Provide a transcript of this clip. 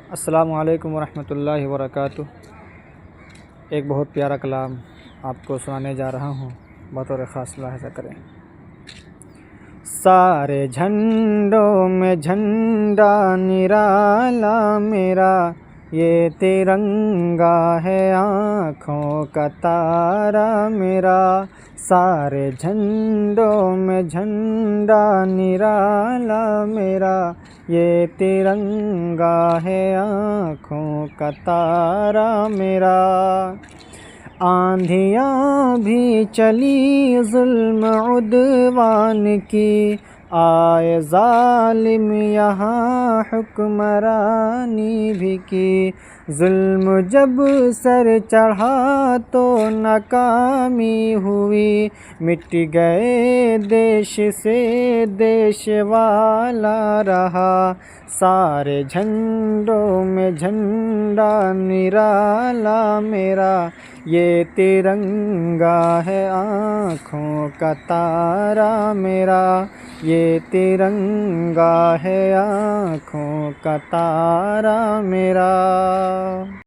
अस्सलामु अलैकुम वरहमतुल्लाहि वबरकातुह। एक बहुत प्यारा कलाम आपको सुनाने जा रहा हूँ, बतौर ख़ास मुलाहिज़ा करें। सारे झंडों में झंडा निराला मेरा, ये तिरंगा है आँखों का तारा मेरा। सारे झंडों में झंडा निराला मेरा, ये तिरंगा है आँखों का तारा मेरा। आंधियाँ भी चली ज़ुल्म उद्वान की, आए ज़ालिम यहाँ हुक्मरानी भी की। ज़ुल्म जब सर चढ़ा तो नाकामी हुई, मिट गए देश से देश वाला रहा। सारे झंडों में झंडा निराला मेरा, ये तिरंगा है आँखों का तारा मेरा। ये तिरंगा है आँखों का तारा मेरा।